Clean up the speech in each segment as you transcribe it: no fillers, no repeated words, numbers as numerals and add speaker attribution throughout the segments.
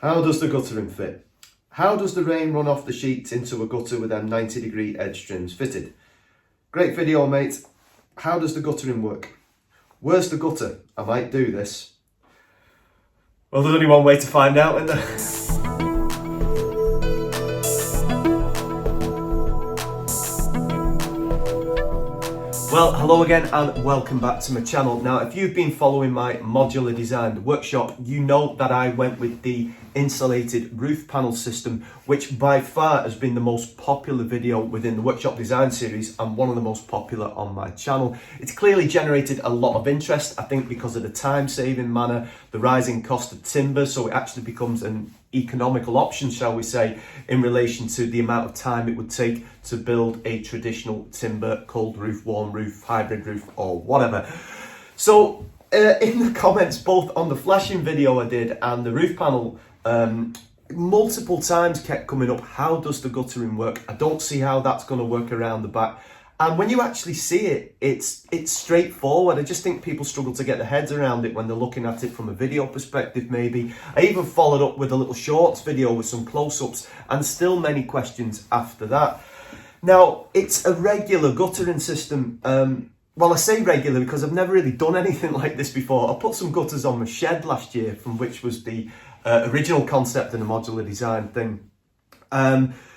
Speaker 1: How does the guttering fit? How does the rain run off the sheets into a gutter with them 90-degree edge trims fitted? Great video, mate. How does the guttering work? Where's the gutter? I might do this. Well, there's only one way to find out, isn't there? Well, hello again and welcome back to my channel. Now, if you've been following my modular design workshop, you know that I went with the insulated roof panel system, which by far has been the most popular video within the workshop design series and one of the most popular on my channel. It's clearly generated a lot of interest, I think because of the time-saving manner, the rising cost of timber, so it actually becomes an economical option, shall we say, in relation to the amount of time it would take to build a traditional timber cold roof, warm roof, hybrid roof or whatever. So in the comments, both on the flashing video I did and the roof panel, multiple times kept coming up, how does the guttering work? I don't see how that's going to work around the back. And when you actually see it, it's straightforward. I just think people struggle to get their heads around it when they're looking at it from a video perspective, maybe. I even followed up with a little shorts video with some close-ups and still many questions after that. Now, it's a regular guttering system. Well, I say regular because I've never really done anything like this before. I put some gutters on my shed last year, from which was the original concept in the modular design thing.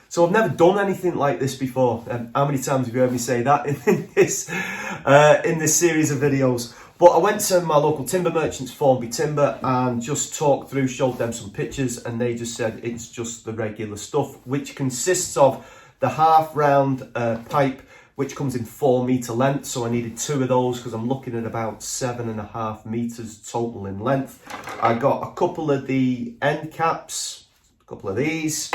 Speaker 1: So I've never done anything like this before. How many times have you heard me say that in this series of videos? But I went to my local timber merchants, Formby Timber, and just talked through, showed them some pictures, and they just said it's just the regular stuff, which consists of the half round pipe, which comes in 4 metre length. So I needed 2 of those because I'm looking at about 7.5 metres total in length. I got a couple of the end caps, a couple of these,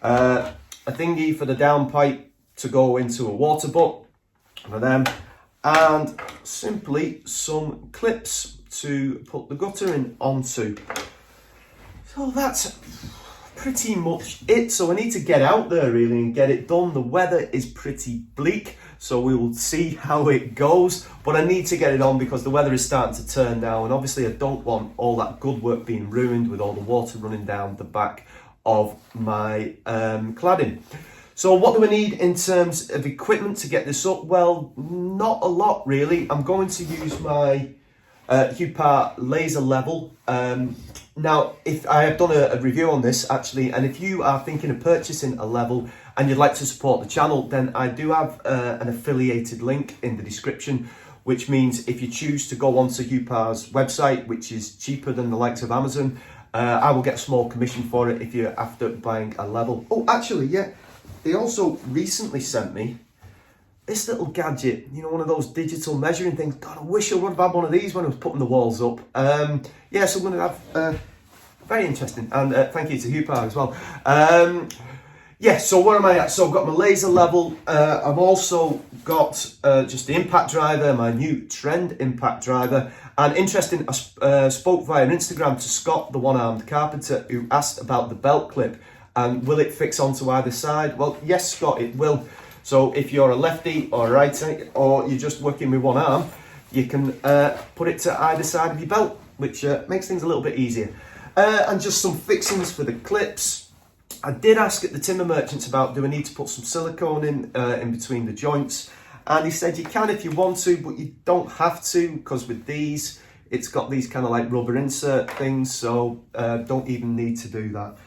Speaker 1: a thingy for the downpipe to go into a water butt for them, and simply some clips to put the guttering onto. So that's pretty much it. So I need to get out there really and get it done. The weather is pretty bleak, so we will see how it goes, but I need to get it on because the weather is starting to turn now, and obviously I don't want all that good work being ruined with all the water running down the back of my cladding. So what do I need in terms of equipment to get this up? Well, not a lot really. I'm going to use my Hupar laser level. Now, if I have done a review on this actually, and if you are thinking of purchasing a level and you'd like to support the channel, then I do have an affiliated link in the description, which means if you choose to go onto Hupar's website, which is cheaper than the likes of Amazon, I will get a small commission for it if you're after buying a level. Oh, actually, yeah, they also recently sent me this little gadget, you know, one of those digital measuring things. God, I wish I would have had one of these when I was putting the walls up. Yeah, so I'm going to have, very interesting, and thank you to Hupar as well. Yeah, so where am I at? So I've got my laser level. I've also got just the impact driver, my new trend impact driver. And interesting, I spoke via Instagram to Scott, the one-armed carpenter, who asked about the belt clip and will it fix onto either side? Well, yes, Scott, it will. So if you're a lefty or a righty, or you're just working with one arm, you can put it to either side of your belt, which makes things a little bit easier. And just some fixings for the clips. I did ask at the timber merchants about, do I need to put some silicone in between the joints? And he said you can if you want to, but you don't have to, because with these, it's got these kind of like rubber insert things, so don't even need to do that.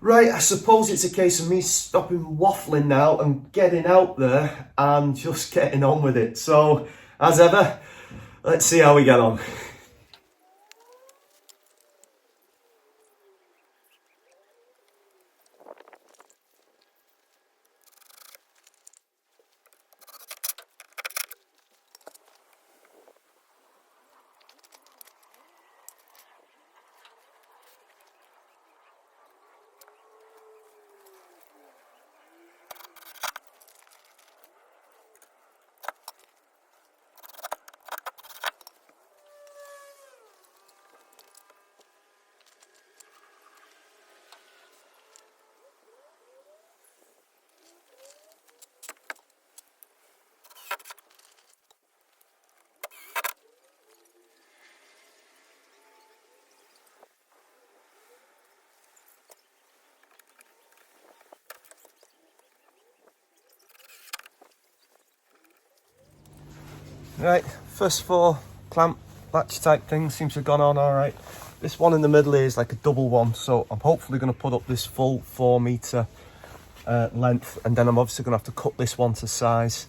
Speaker 1: Right, I suppose it's a case of me stopping waffling now and getting out there and just getting on with it. So, as ever, let's see how we get on. Right, first 4 clamp latch type things seems to have gone on all right. This one in the middle here is like a double one, so I'm hopefully going to put up this full 4 metre length, and then I'm obviously going to have to cut this one to size.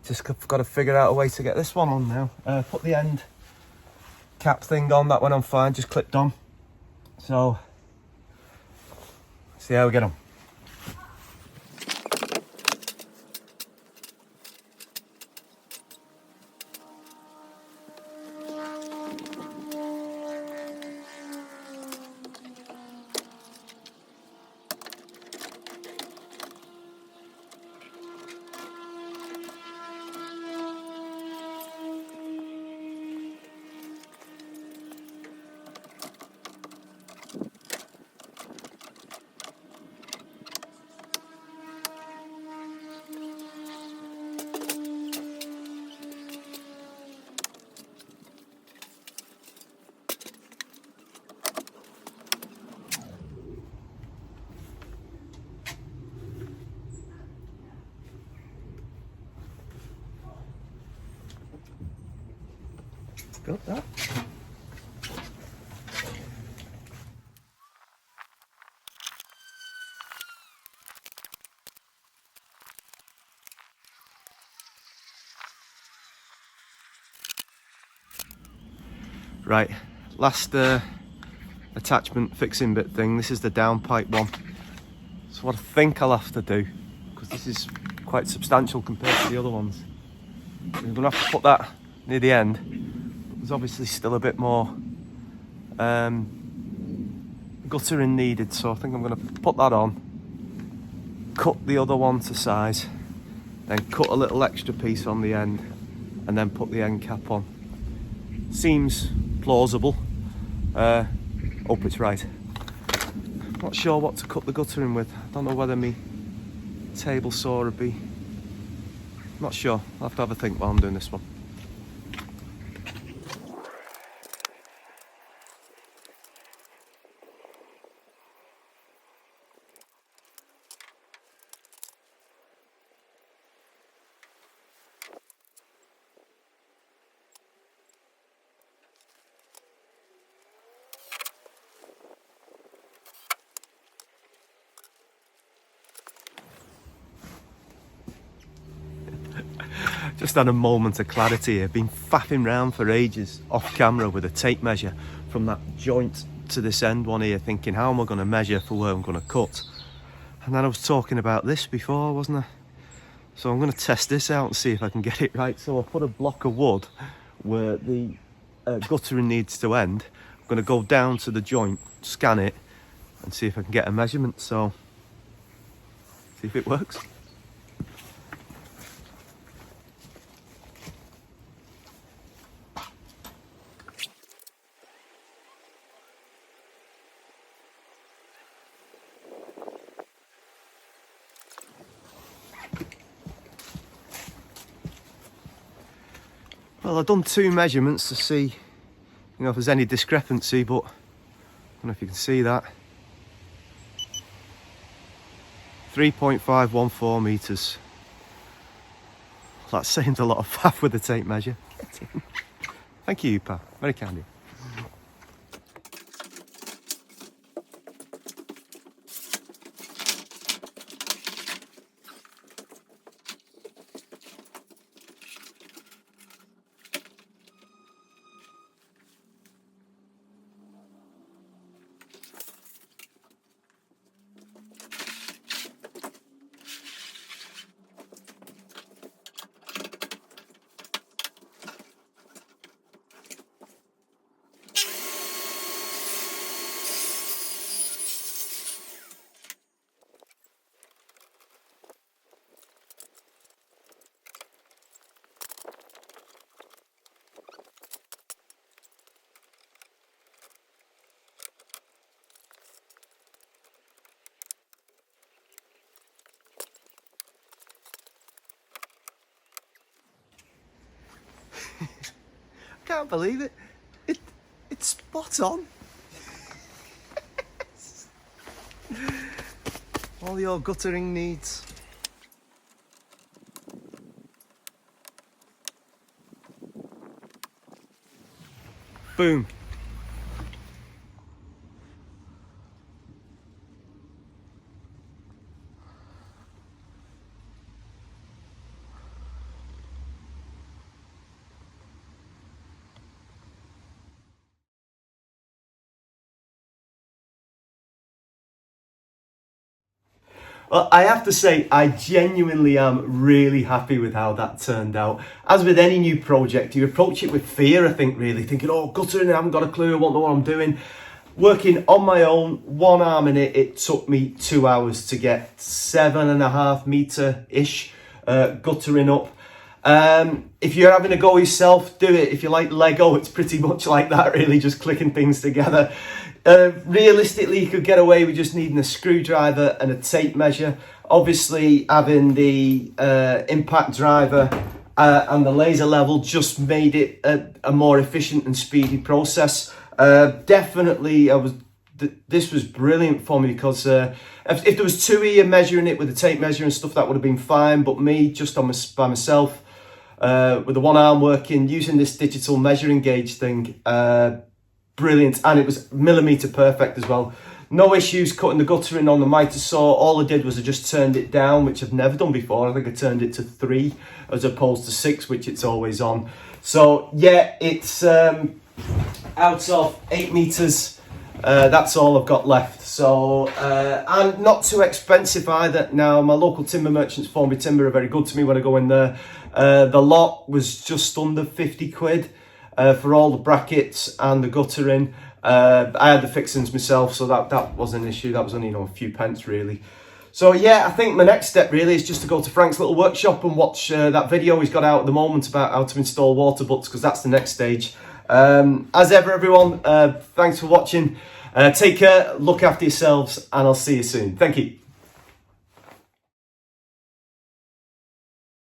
Speaker 1: Just got to figure out a way to get this one on now. Put the end cap thing on, that went on fine, just clipped on. So, see how we get on. Got that. Right, last attachment fixing bit thing. This is the downpipe one. So what I think I'll have to do, because this is quite substantial compared to the other ones, I'm going to have to put that near the end. There's obviously still a bit more guttering needed, so I think I'm going to put that on, cut the other one to size, then cut a little extra piece on the end, and then put the end cap on. Seems plausible. Hope it's right. Not sure what to cut the guttering with. I don't know whether my table saw would be. Not sure. I'll have to have a think while I'm doing this one. Just had a moment of clarity here. Been faffing around for ages off camera with a tape measure from that joint to this end one here, thinking how am I going to measure for where I'm going to cut. And then I was talking about this before, wasn't I? So I'm going to test this out and see if I can get it right. So I put a block of wood where the guttering needs to end. I'm going to go down to the joint, scan it, and see if I can get a measurement. So, see if it works. Well, I've done 2 measurements to see, if there's any discrepancy, but I don't know if you can see that. 3.514 metres. That seems a lot of faff with the tape measure. Thank you, pal. Very kind of you. Can't believe it. It's spot on. All your guttering needs. Boom. Well, I have to say, I genuinely am really happy with how that turned out. As with any new project, you approach it with fear, I think, really, thinking, oh, guttering, I haven't got a clue, I won't know what I'm doing. Working on my own, one arm in it, it took me 2 hours to get 7.5 metre-ish guttering up. If you're having a go yourself, do it. If you like Lego, it's pretty much like that, really, just clicking things together. Realistically, you could get away with just needing a screwdriver and a tape measure. Obviously, having the impact driver and the laser level just made it a more efficient and speedy process. Definitely, this was brilliant for me because if there was two of you measuring it with a tape measure and stuff, that would have been fine. But me, just by myself, with the one arm working, using this digital measuring gauge thing, brilliant. And it was millimetre perfect as well. No issues cutting the guttering on the mitre saw. All I did was I just turned it down, which I've never done before. I think I turned it to 3 as opposed to 6, which it's always on. So yeah, it's out of 8 metres. That's all I've got left. So and not too expensive either. Now, my local timber merchants, Formby Timber, are very good to me when I go in there. The lot was just under 50 quid for all the brackets and the guttering. I had the fixings myself, so that wasn't an issue. That was only, a few pence really. So yeah, I think my next step really is just to go to Frank's little workshop and watch that video he's got out at the moment about how to install water butts, because that's the next stage. As ever, everyone, thanks for watching. Take care, look after yourselves, and I'll see you soon. Thank you.